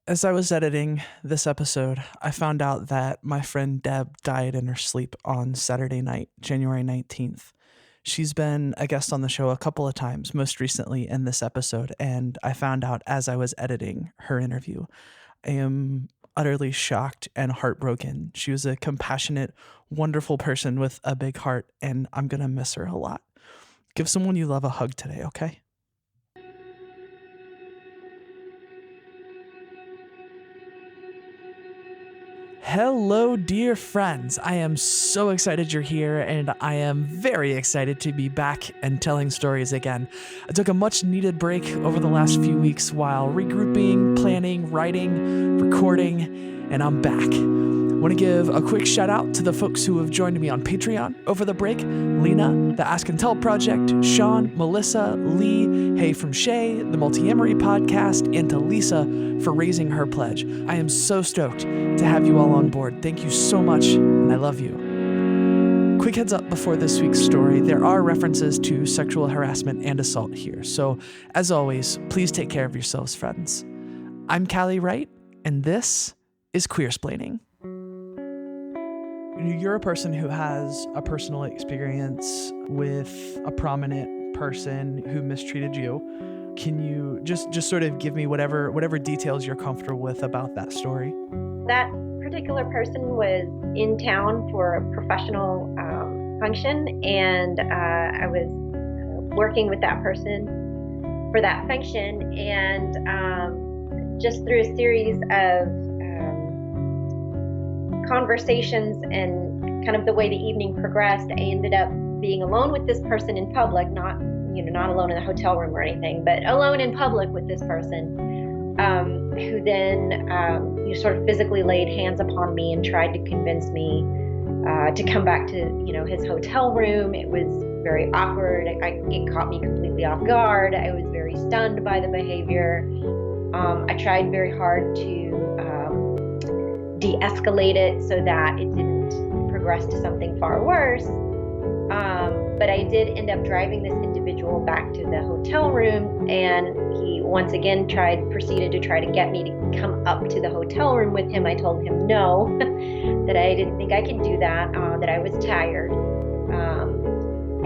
As I was editing this episode, I found out that my friend Deb died in her sleep on Saturday night, January 19th. She's been a guest on the show a couple of times, most recently in this episode, and I found out as I was editing her interview. I am utterly shocked and heartbroken. She was a compassionate, wonderful person with a big heart, and I'm going to miss her a lot. Give someone you love a hug today, okay? Hello, dear friends. I am so excited you're here, and I am very excited to be back and telling stories again. I took a much needed break over the last few weeks while regrouping, planning, writing, recording, and I'm back. I want to give a quick shout out to the folks who have joined me on Patreon over the break: Lena, the Ask and Tell Project, Sean, Melissa, Lee, Hey from Shay, the Multi-Emery Podcast, and to Lisa for raising her pledge. I am so stoked to have you all on board. Thank you so much, and I love you. Quick heads up before this week's story, there are references to sexual harassment and assault here. So, as always, please take care of yourselves, friends. I'm Callie Wright, and this is Queersplaining. You're a person who has a personal experience with a prominent person who mistreated you. Can you just sort of give me whatever details you're comfortable with about that story? That particular person was in town for a professional function, and I was working with that person for that function, and just through a series of conversations and kind of the way the evening progressed, I ended up being alone with this person in public, not alone in the hotel room or anything, but alone in public with this person, who then sort of physically laid hands upon me and tried to convince me to come back to his hotel room. It was very awkward. It caught me completely off guard. I was very stunned by the behavior. I tried very hard to de-escalate it so that it didn't progress to something far worse. But I did end up driving this individual back to the hotel room, and he once again proceeded to try to get me to come up to the hotel room with him. I told him no, that I didn't think I could do that, that I was tired.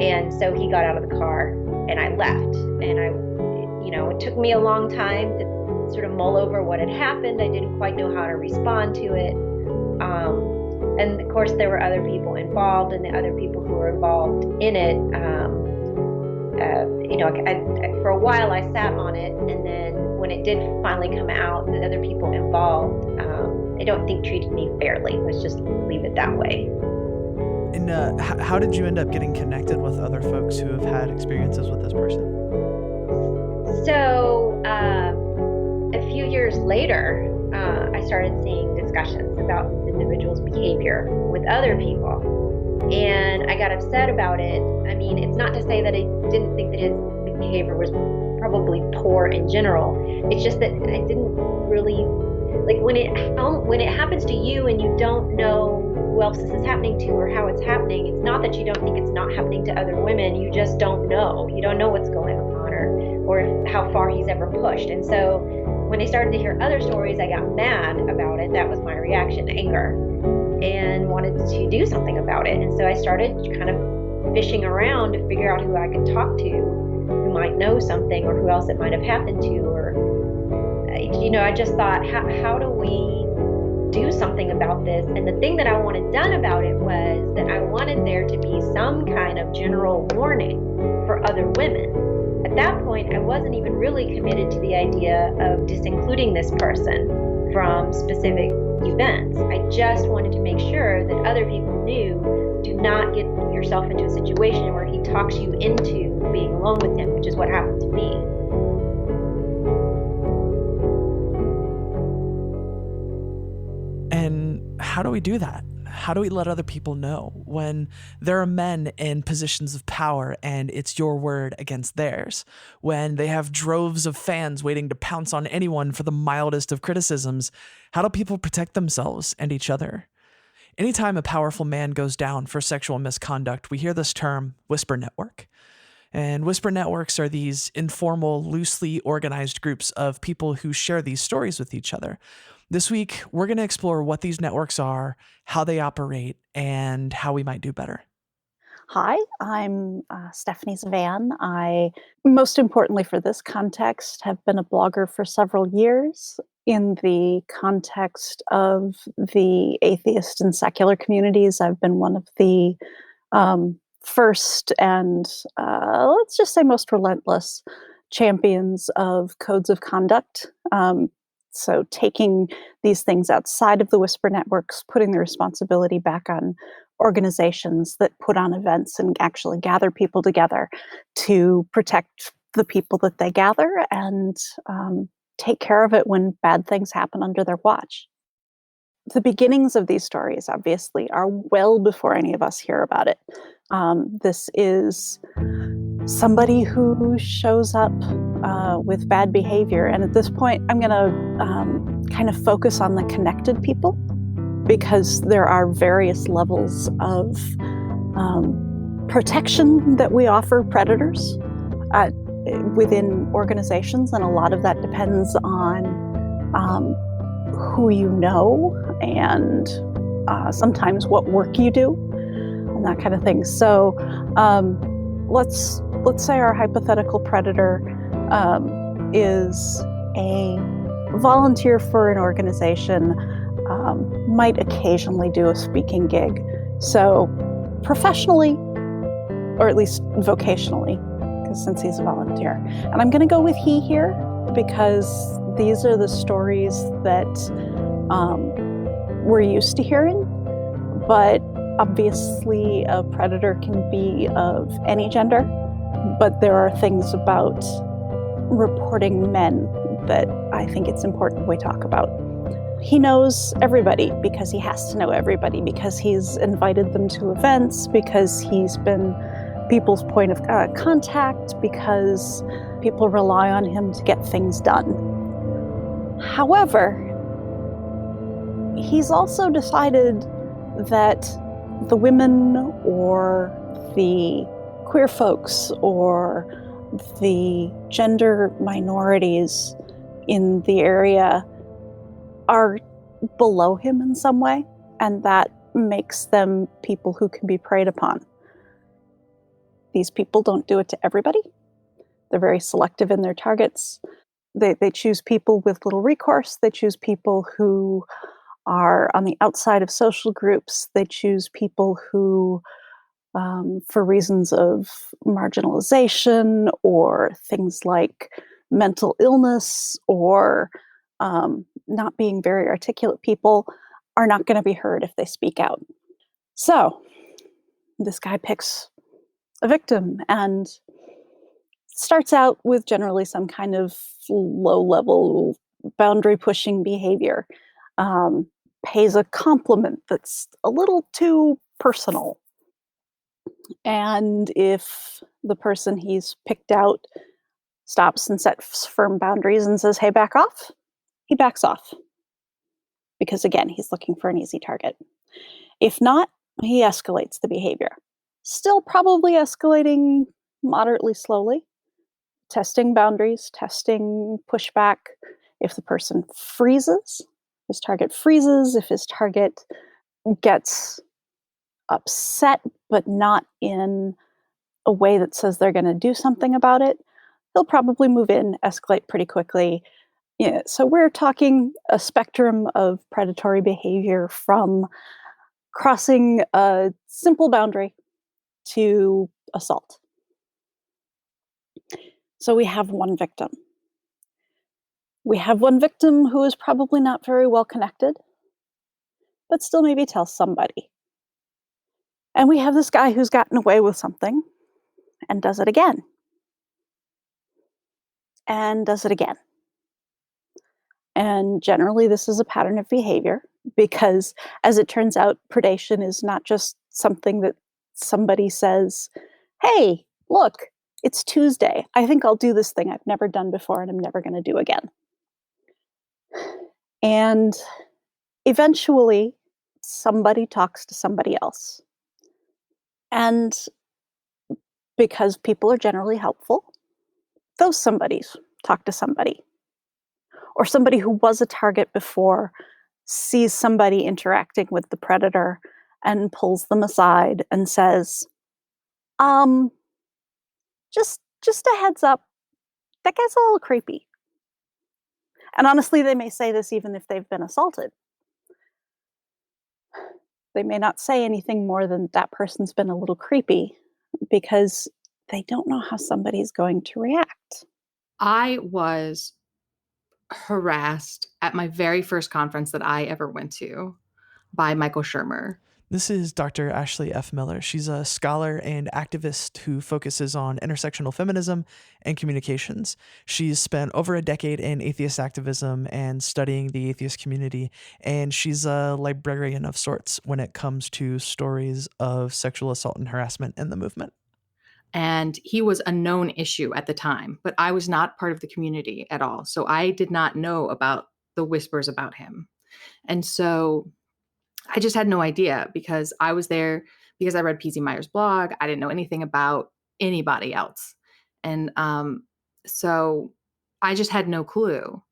And so he got out of the car and I left. And it took me a long time to sort of mull over what had happened. I didn't quite know how to respond to it. And of course, there were other people involved, and the other people who were involved in it, for a while I sat on it, and then when it did finally come out, the other people involved, I don't think treated me fairly. Let's just leave it that way. And how did you end up getting connected with other folks who have had experiences with this person? So a few years later, I started seeing discussions about this individual's behavior with other people, and I got upset about it. I mean, it's not to say that I didn't think that his behavior was probably poor in general. It's just that I didn't really like when it happens to you and you don't know who else this is happening to or how it's happening. It's not that you don't think it's not happening to other women. You just don't know. You don't know what's going on or how far he's ever pushed. And so when I started to hear other stories, I got mad about it. That was my reaction, anger, and wanted to do something about it. And so I started kind of fishing around to figure out who I could talk to, who might know something, or who else it might have happened to. Or, I just thought, how do we do something about this? And the thing that I wanted done about it was that I wanted there to be some kind of general warning for other women. At that point, I wasn't even really committed to the idea of disincluding this person from specific events. I just wanted to make sure that other people knew, do not get yourself into a situation where he talks you into being alone with him, which is what happened to me. And how do we do that? How do we let other people know when there are men in positions of power and it's your word against theirs? When they have droves of fans waiting to pounce on anyone for the mildest of criticisms? How do people protect themselves and each other? Anytime a powerful man goes down for sexual misconduct, we hear this term, whisper network. And whisper networks are these informal, loosely organized groups of people who share these stories with each other. This week, we're going to explore what these networks are, how they operate, and how we might do better. Hi, I'm Stephanie Zavan. I, most importantly for this context, have been a blogger for several years in the context of the atheist and secular communities. I've been one of the first and let's just say most relentless champions of codes of conduct. So taking these things outside of the whisper networks, putting the responsibility back on organizations that put on events and actually gather people together to protect the people that they gather and take care of it when bad things happen under their watch. The beginnings of these stories, obviously, are well before any of us hear about it. This is somebody who shows up with bad behavior. And at this point, I'm going to kind of focus on the connected people because there are various levels of protection that we offer predators within organizations. And a lot of that depends on who you know and sometimes what work you do and that kind of thing. So let's say our hypothetical predator is a volunteer for an organization, might occasionally do a speaking gig. So professionally, or at least vocationally, because since he's a volunteer. And I'm going to go with he here because these are the stories that we're used to hearing, but obviously a predator can be of any gender, but there are things about reporting men that I think it's important we talk about. He knows everybody because he has to know everybody, because he's invited them to events, because he's been people's point of contact, because people rely on him to get things done. However, he's also decided that the women or the queer folks or the gender minorities in the area are below him in some way, and that makes them people who can be preyed upon. These people don't do it to everybody. They're very selective in their targets. They choose people with little recourse. They choose people who are on the outside of social groups. They choose people who, for reasons of marginalization or things like mental illness or not being very articulate people, are not going to be heard if they speak out. So this guy picks a victim and starts out with generally some kind of low-level boundary-pushing behavior. Pays a compliment that's a little too personal. And if the person he's picked out stops and sets firm boundaries and says, hey, back off, he backs off. Because again, he's looking for an easy target. If not, he escalates the behavior. Still probably escalating moderately slowly, testing boundaries, testing pushback. If the person freezes, his target freezes, if his target gets upset, but not in a way that says they're going to do something about it, he'll probably move in, escalate pretty quickly. Yeah, so we're talking a spectrum of predatory behavior from crossing a simple boundary to assault. So we have one victim. We have one victim who is probably not very well connected, but still maybe tells somebody. And we have this guy who's gotten away with something and does it again. And does it again. And generally, this is a pattern of behavior because, as it turns out, predation is not just something that somebody says, hey, look, it's Tuesday. I think I'll do this thing I've never done before and I'm never going to do again. And eventually, somebody talks to somebody else. And because people are generally helpful. Those somebodies talk to somebody. Or somebody who was a target before sees somebody interacting with the predator and pulls them aside and says, um, just a heads up, that guy's a little creepy. And honestly, they may say this even if they've been assaulted. They may not say anything more than that person's been a little creepy because they don't know how somebody's going to react. I was harassed at my very first conference that I ever went to by Michael Shermer. This is Dr. Ashley F. Miller. She's a scholar and activist who focuses on intersectional feminism and communications. She's spent over a decade in atheist activism and studying the atheist community, and she's a librarian of sorts when it comes to stories of sexual assault and harassment in the movement. And he was a known issue at the time, but I was not part of the community at all. So I did not know about the whispers about him. And so I just had no idea because I was there because I read PZ Meyer's blog. I didn't know anything about anybody else. And so I just had no clue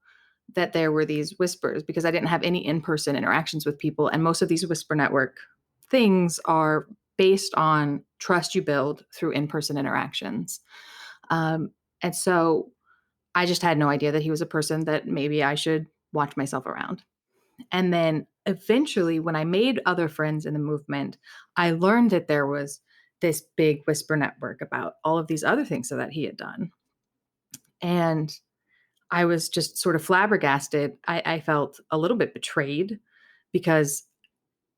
that there were these whispers because I didn't have any in-person interactions with people. And most of these whisper network things are based on trust you build through in-person interactions. And so I just had no idea that he was a person that maybe I should watch myself around. And then eventually, when I made other friends in the movement, I learned that there was this big whisper network about all of these other things that he had done. And I was just sort of flabbergasted. I felt a little bit betrayed because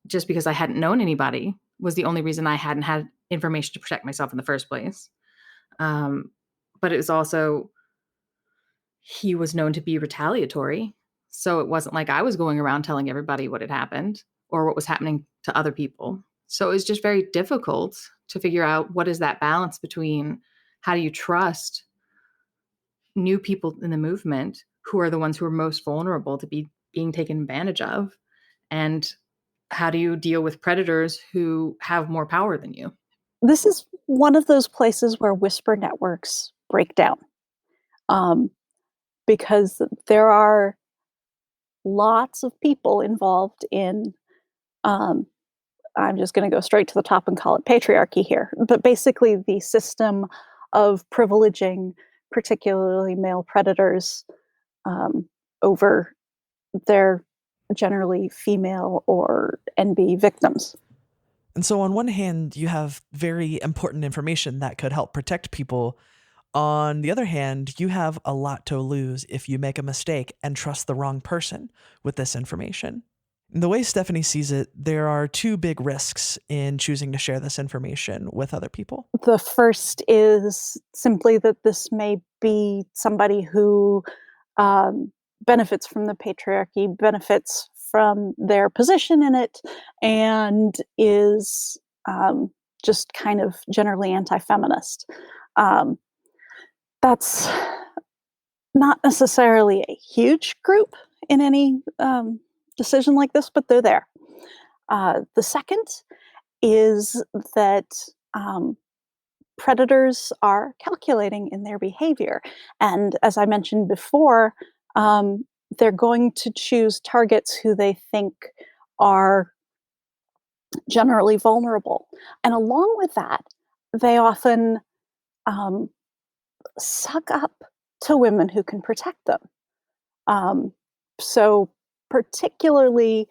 just because I hadn't known anybody was the only reason I hadn't had information to protect myself in the first place. But it was also, he was known to be retaliatory. So it wasn't like I was going around telling everybody what had happened or what was happening to other people. So it was just very difficult to figure out what is that balance between how do you trust new people in the movement who are the ones who are most vulnerable to being taken advantage of, and how do you deal with predators who have more power than you? This is one of those places where whisper networks break down because there are lots of people involved in, I'm just going to go straight to the top and call it patriarchy here, but basically the system of privileging particularly male predators over their generally female or NB victims. And so, on one hand, you have very important information that could help protect people. On the other hand, you have a lot to lose if you make a mistake and trust the wrong person with this information. The way Stephanie sees it, there are two big risks in choosing to share this information with other people. The first is simply that this may be somebody who benefits from the patriarchy, benefits from their position in it, and is just kind of generally anti-feminist. That's not necessarily a huge group in any decision like this, but they're there. The second is that predators are calculating in their behavior. And as I mentioned before, they're going to choose targets who they think are generally vulnerable. And along with that, they often suck up to women who can protect them. So, particularly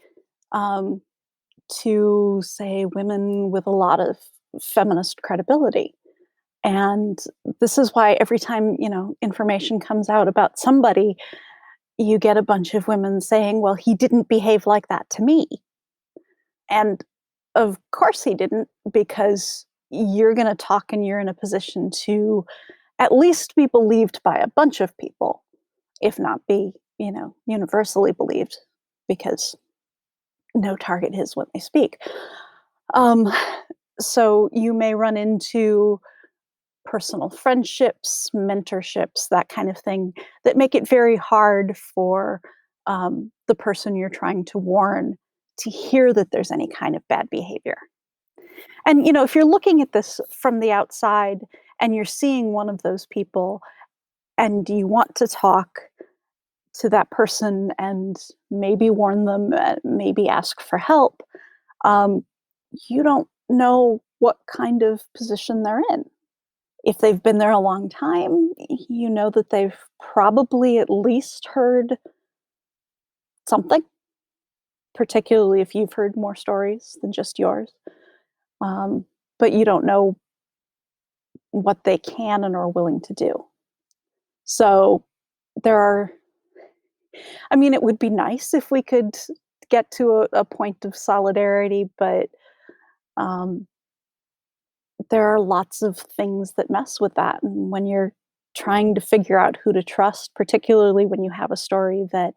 to, say, women with a lot of feminist credibility. And this is why every time, information comes out about somebody, you get a bunch of women saying, well, he didn't behave like that to me. And of course he didn't, because you're going to talk and you're in a position to at least be believed by a bunch of people, if not be, universally believed, because no target is what they speak. So you may run into personal friendships, mentorships, that kind of thing, that make it very hard for the person you're trying to warn to hear that there's any kind of bad behavior. And, if you're looking at this from the outside and you're seeing one of those people and you want to talk to that person and maybe warn them, maybe ask for help, um, you don't know what kind of position they're in. If they've been there a long time, you know that they've probably at least heard something, particularly if you've heard more stories than just yours. Um, but you don't know what they can and are willing to do. So there are, I mean, it would be nice if we could get to a point of solidarity, but um, there are lots of things that mess with that. And when you're trying to figure out who to trust, particularly when you have a story that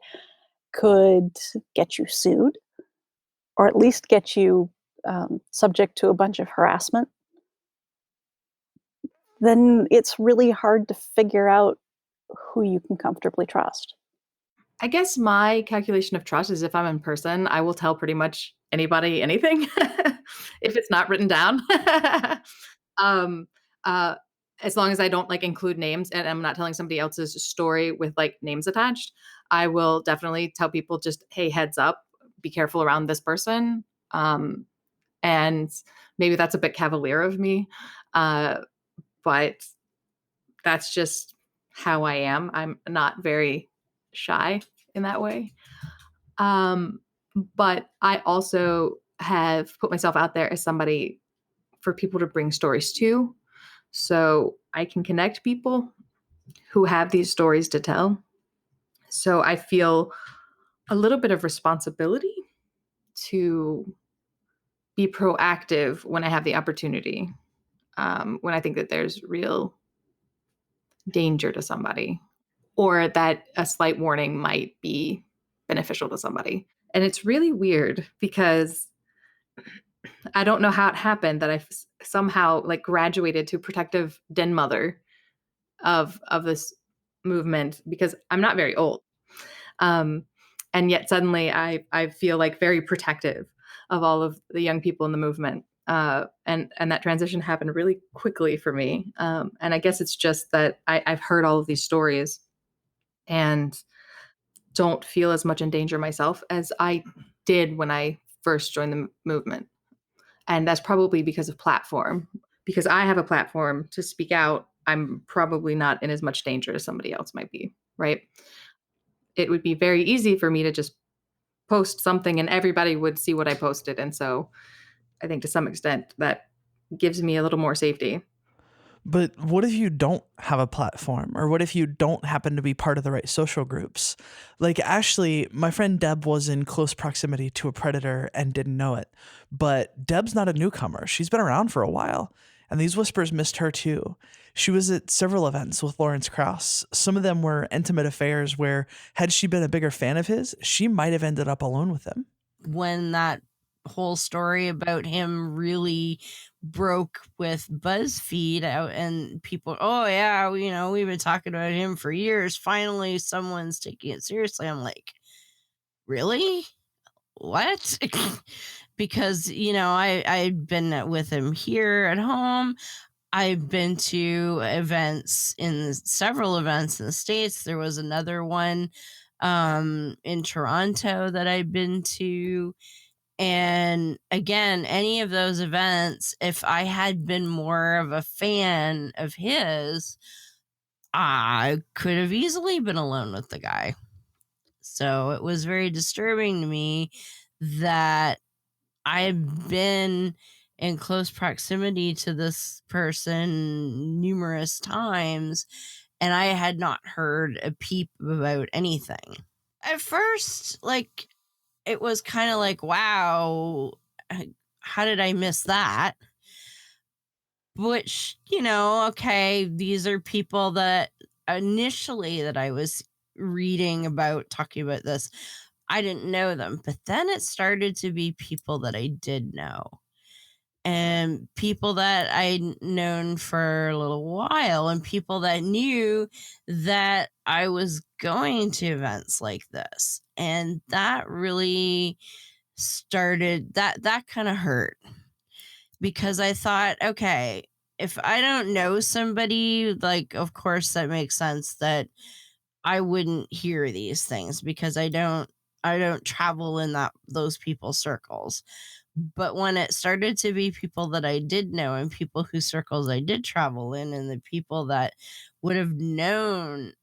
could get you sued or at least get you subject to a bunch of harassment, then it's really hard to figure out who you can comfortably trust. I guess my calculation of trust is if I'm in person, I will tell pretty much anybody anything if it's not written down. um, uh, as long as I don't like include names and I'm not telling somebody else's story with like names attached, I will definitely tell people just, hey, heads up, be careful around this person. Um, and maybe that's a bit cavalier of me, uh, but that's just how I am. I'm not very shy in that way. Um, but I also have put myself out there as somebody for people to bring stories to. So I can connect people who have these stories to tell. So I feel a little bit of responsibility to be proactive when I have the opportunity, when I think that there's real danger to somebody or that a slight warning might be beneficial to somebody. And it's really weird because I don't know how it happened that I somehow like graduated to protective den mother of this movement because I'm not very old. Um, and yet suddenly I feel like very protective of all of the young people in the movement. And that transition happened really quickly for me. And I guess it's just that I've heard all of these stories and don't feel as much in danger myself as I did when I first joined the movement. And that's probably because of platform. Because I have a platform to speak out, I'm probably not in as much danger as somebody else might be, right? It would be very easy for me to just post something and everybody would see what I posted. And so I think to some extent that gives me a little more safety. But what if you don't have a platform? Or what if you don't happen to be part of the right social groups? Like, Ashley, my friend Deb was in close proximity to a predator and didn't know it. But Deb's not a newcomer. She's been around for a while. And these whispers missed her too. She was at several events with Lawrence Krauss. Some of them were intimate affairs where, had she been a bigger fan of his, she might have ended up alone with him. When that whole story about him really broke with BuzzFeed out and people, oh yeah, we've been talking about him for years. Finally, someone's taking it seriously. I'm like, really? What? Because, I'd been with him here at home. I've been to several events in the States. There was another one in Toronto that I've been to. And again, any of those events, if I had been more of a fan of his, I could have easily been alone with the guy. So it was very disturbing to me that I've been in close proximity to this person numerous times and I had not heard a peep about anything. At first, it was kind of like, wow, how did I miss that? Which, okay, these are people that initially that I was reading about, talking about this, I didn't know them. But then it started to be people that I did know and people that I'd known for a little while and people that knew that I was going to events like this. And that really started that kind of hurt because I thought, okay, if I don't know somebody, like, of course that makes sense that I wouldn't hear these things because I don't travel in those people's circles. But when it started to be people that I did know and people whose circles I did travel in and the people that would have known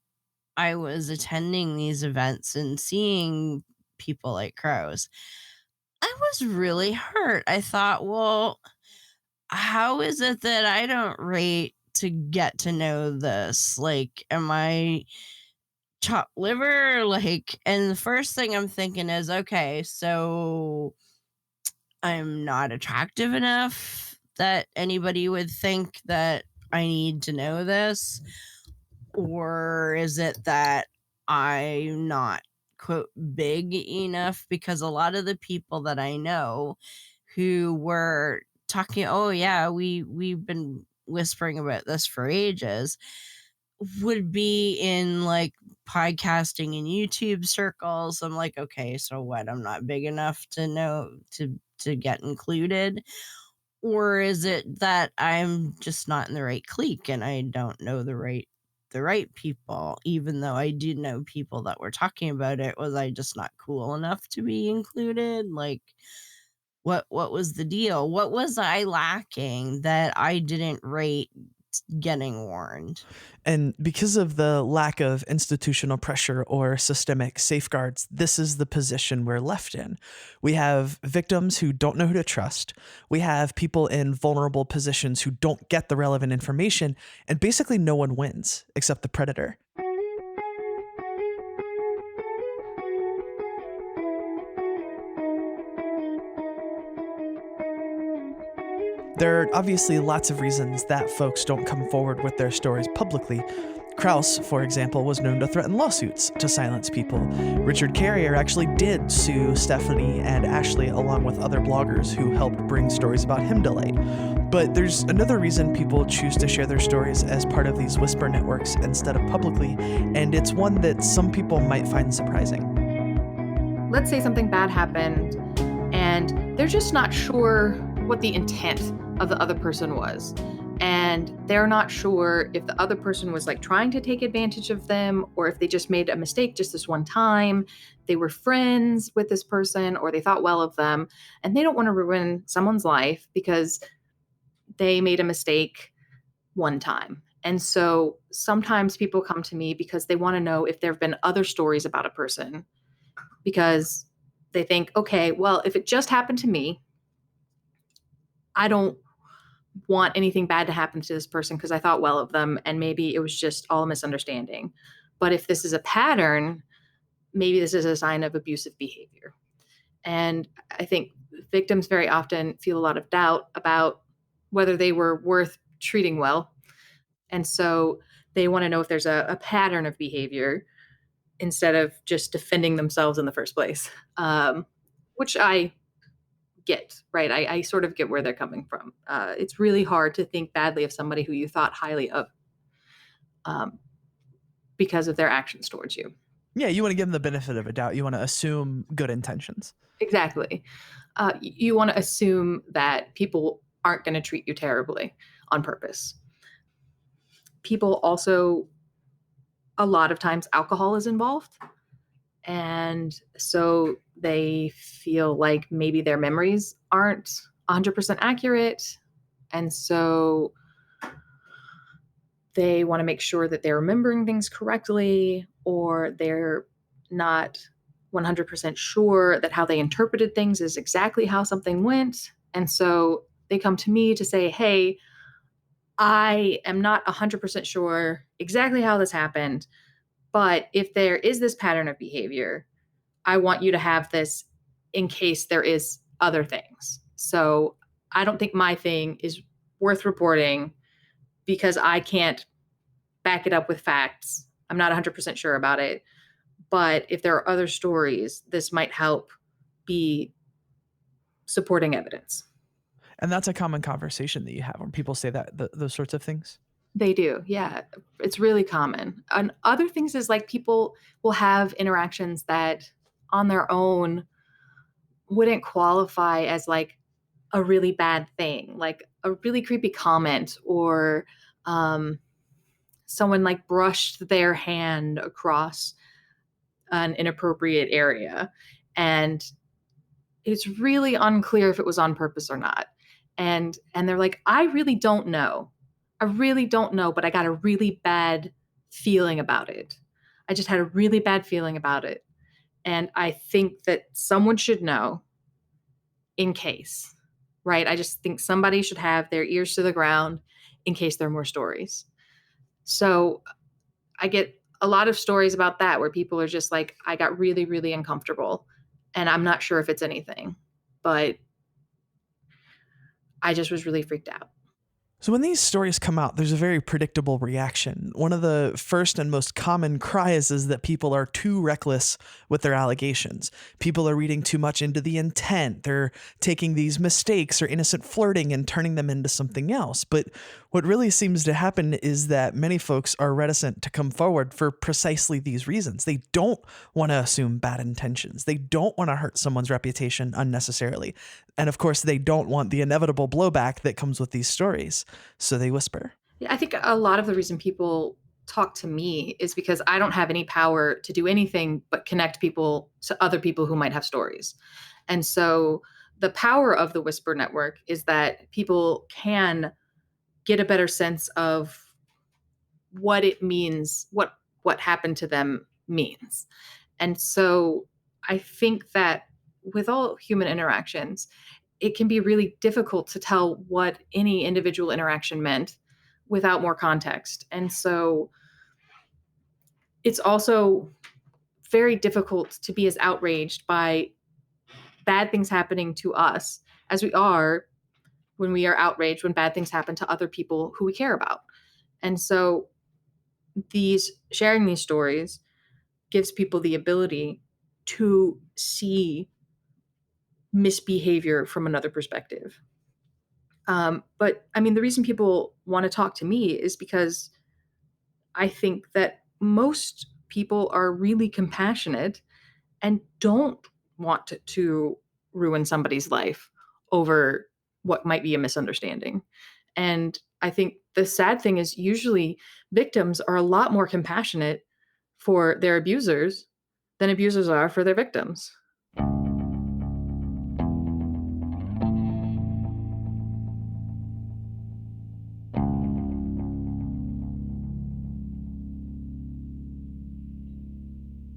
I was attending these events and seeing people like crows, I was really hurt. I thought, well, how is it that I don't rate to get to know this? Like, am I chopped liver? Like, and the first thing I'm thinking is, okay, so I'm not attractive enough that anybody would think that I need to know this? Or is it that I'm not, quote, big enough? Because a lot of the people that I know who were talking, oh yeah, we've been whispering about this for ages, would be in like podcasting and YouTube circles. I'm like, okay, so what? I'm not big enough to know to get included? Or is it that I'm just not in the right clique and I don't know the right people, even though I do know people that were talking about it? Was I just not cool enough to be included? Like, what was the deal? What was I lacking that I didn't rate getting warned? And because of the lack of institutional pressure or systemic safeguards, this is the position we're left in. We have victims who don't know who to trust. We have people in vulnerable positions who don't get the relevant information, and basically no one wins except the predator. There are obviously lots of reasons that folks don't come forward with their stories publicly. Krauss, for example, was known to threaten lawsuits to silence people. Richard Carrier actually did sue Stephanie and Ashley along with other bloggers who helped bring stories about him to light. But there's another reason people choose to share their stories as part of these whisper networks instead of publicly, and it's one that some people might find surprising. Let's say something bad happened and they're just not sure what the intent of the other person was. And they're not sure if the other person was like trying to take advantage of them or if they just made a mistake just this one time. They were friends with this person or they thought well of them, and they don't want to ruin someone's life because they made a mistake one time. And so sometimes people come to me because they want to know if there have been other stories about a person, because they think, okay, well, if it just happened to me, I don't want anything bad to happen to this person because I thought well of them and maybe it was just all a misunderstanding. But if this is a pattern, maybe this is a sign of abusive behavior. And I think victims very often feel a lot of doubt about whether they were worth treating well. And so they want to know if there's a pattern of behavior instead of just defending themselves in the first place, which I get, right? I sort of get where they're coming from. It's really hard to think badly of somebody who you thought highly of because of their actions towards you. Yeah, you want to give them the benefit of a doubt. You want to assume good intentions. Exactly. You want to assume that people aren't going to treat you terribly on purpose. People also, a lot of times, alcohol is involved. And so they feel like maybe their memories aren't 100% accurate. And so they want to make sure that they're remembering things correctly, or they're not 100% sure that how they interpreted things is exactly how something went. And so they come to me to say, hey, I am not 100% sure exactly how this happened, but if there is this pattern of behavior, I want you to have this in case there is other things. So I don't think my thing is worth reporting because I can't back it up with facts. I'm not 100% sure about it. But if there are other stories, this might help be supporting evidence. And that's a common conversation that you have when people say that, those sorts of things. They do. Yeah. It's really common. And other things is like people will have interactions that on their own wouldn't qualify as like a really bad thing. Like a really creepy comment, or someone like brushed their hand across an inappropriate area, and it's really unclear if it was on purpose or not. And they're like, I really don't know, but I got a really bad feeling about it. I just had a really bad feeling about it, and I think that someone should know, in case, right? I just think somebody should have their ears to the ground in case there are more stories. So I get a lot of stories about that where people are just like, I got really, really uncomfortable, and I'm not sure if it's anything, but I just was really freaked out. So when these stories come out, there's a very predictable reaction. One of the first and most common cries is that people are too reckless with their allegations. People are reading too much into the intent. They're taking these mistakes or innocent flirting and turning them into something else. But what really seems to happen is that many folks are reticent to come forward for precisely these reasons. They don't want to assume bad intentions. They don't want to hurt someone's reputation unnecessarily. And of course, they don't want the inevitable blowback that comes with these stories. So they whisper. Yeah, I think a lot of the reason people talk to me is because I don't have any power to do anything but connect people to other people who might have stories. And so the power of the Whisper Network is that people can get a better sense of what it means, what happened to them means. And so I think that with all human interactions, it can be really difficult to tell what any individual interaction meant without more context. And so it's also very difficult to be as outraged by bad things happening to us as we are when we are outraged when bad things happen to other people who we care about. And so sharing these stories gives people the ability to see misbehavior from another perspective. But I mean, the reason people want to talk to me is because I think that most people are really compassionate and don't want to ruin somebody's life over what might be a misunderstanding. And I think the sad thing is usually victims are a lot more compassionate for their abusers than abusers are for their victims.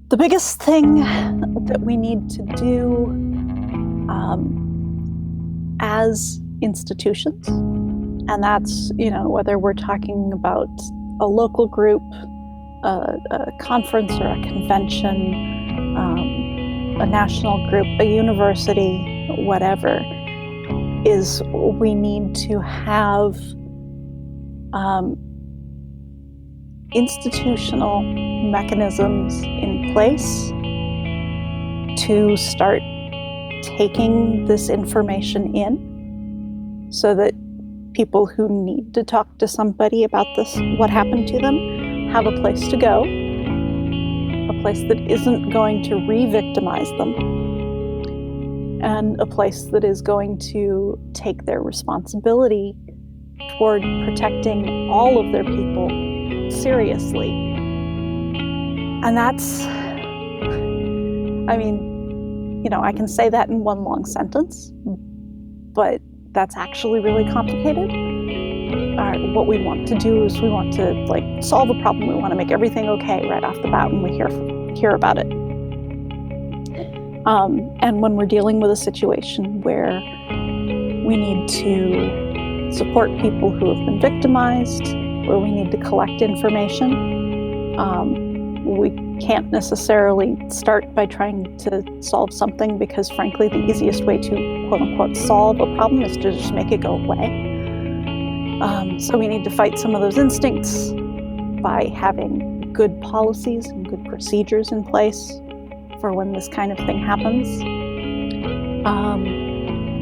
The biggest thing that we need to do as institutions, and that's, whether we're talking about a local group, a conference or a convention, a national group, a university, whatever, is we need to have institutional mechanisms in place to start taking this information in so that people who need to talk to somebody about this, what happened to them, have a place to go, a place that isn't going to re-victimize them, and a place that is going to take their responsibility toward protecting all of their people seriously. And that's, I can say that in one long sentence, but that's actually really complicated. What we want to do is we want to solve a problem. We want to make everything okay right off the bat when we hear about it. And when we're dealing with a situation where we need to support people who have been victimized, where we need to collect information, we can't necessarily start by trying to solve something because, frankly, the easiest way to quote-unquote solve a problem is to just make it go away. So we need to fight some of those instincts by having good policies and good procedures in place for when this kind of thing happens.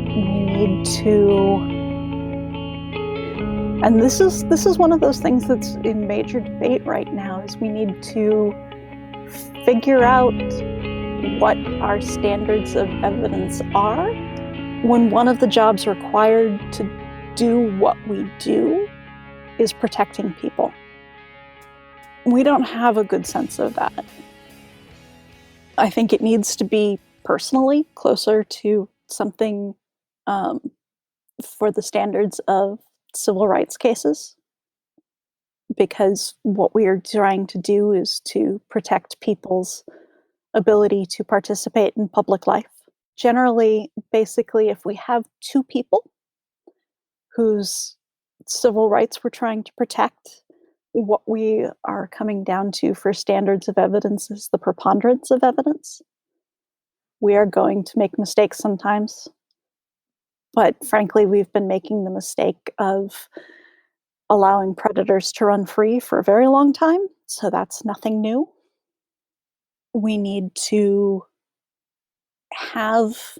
We need to, and this is one of those things that's in major debate right now, is we need to figure out what our standards of evidence are. When one of the jobs required to do what we do is protecting people. We don't have a good sense of that. I think it needs to be personally closer to something for the standards of civil rights cases, because what we are trying to do is to protect people's ability to participate in public life. Generally, basically, if we have two people whose civil rights we're trying to protect, what we are coming down to for standards of evidence is the preponderance of evidence. We are going to make mistakes sometimes, but frankly, we've been making the mistake of allowing predators to run free for a very long time, so that's nothing new. We need to have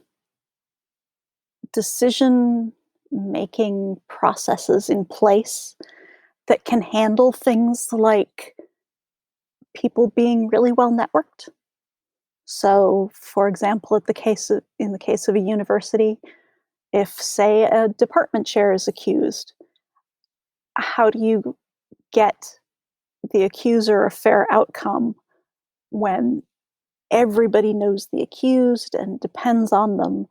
decision-making processes in place that can handle things like people being really well networked. So, for example, in the case of a university, if, say, a department chair is accused, how do you get the accuser a fair outcome when everybody knows the accused and depends on them,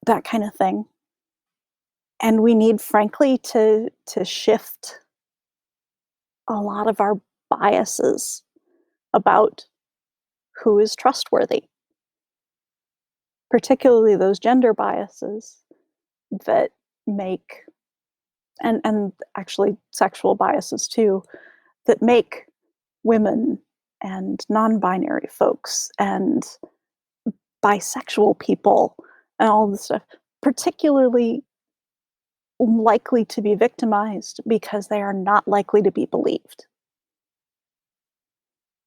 that kind of thing. And we need, frankly, to shift a lot of our biases about who is trustworthy, particularly those gender biases that make, and actually sexual biases too, that make women and non-binary folks and bisexual people and all this stuff particularly likely to be victimized because they are not likely to be believed.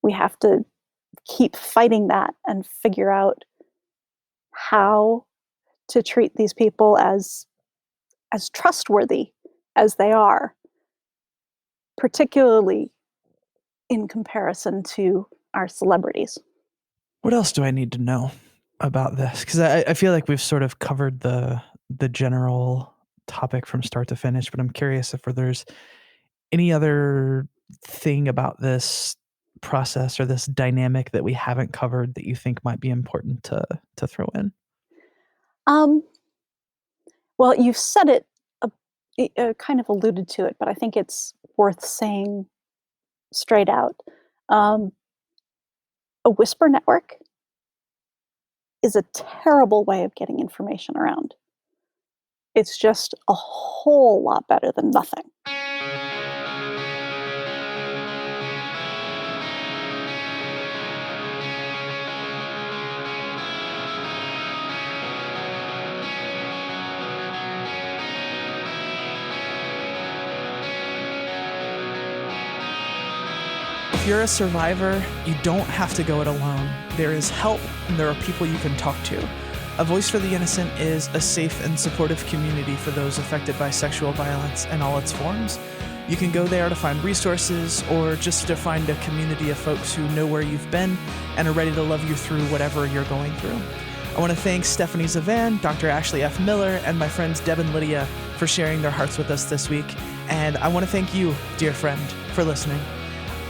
We have to keep fighting that and figure out how to treat these people as trustworthy as they are, particularly in comparison to our celebrities. What else do I need to know about this? Because I feel like we've sort of covered the general topic from start to finish, but I'm curious if there's any other thing about this process or this dynamic that we haven't covered that you think might be important to throw in. Well, you've said it, kind of alluded to it, but I think it's worth saying straight out. A whisper network is a terrible way of getting information around. It's just a whole lot better than nothing. If you're a survivor, you don't have to go it alone. There is help, and there are people you can talk to. A Voice for the Innocent is a safe and supportive community for those affected by sexual violence in all its forms. You can go there to find resources or just to find a community of folks who know where you've been and are ready to love you through whatever you're going through. I want to thank Stephanie Zavan, Dr. Ashley F. Miller, and my friends Deb and Lydia for sharing their hearts with us this week. And I want to thank you, dear friend, for listening.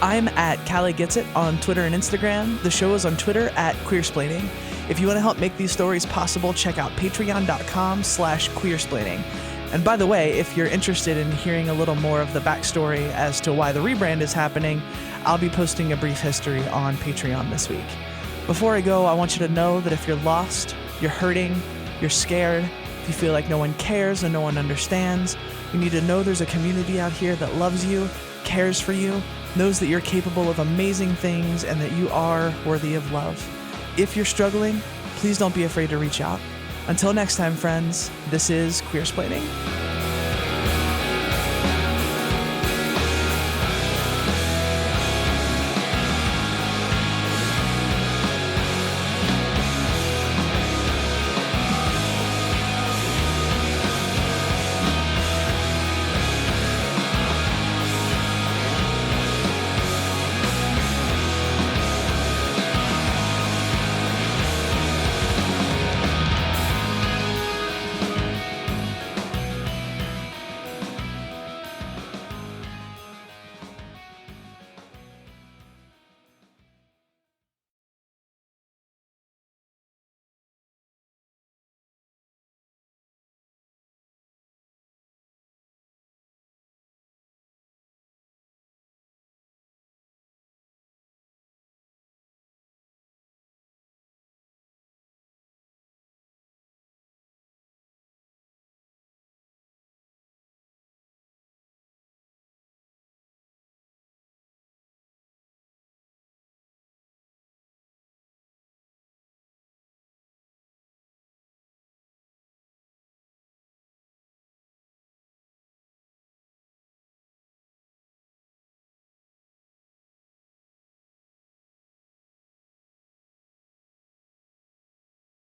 I'm at Callie Gets It on Twitter and Instagram. The show is on Twitter at Queersplaining. If you want to help make these stories possible, check out patreon.com/queersplaining. And by the way, if you're interested in hearing a little more of the backstory as to why the rebrand is happening, I'll be posting a brief history on Patreon this week. Before I go, I want you to know that if you're lost, you're hurting, you're scared, if you feel like no one cares and no one understands, you need to know there's a community out here that loves you, cares for you, knows that you're capable of amazing things and that you are worthy of love. If you're struggling, please don't be afraid to reach out. Until next time, friends, this is Queersplaining.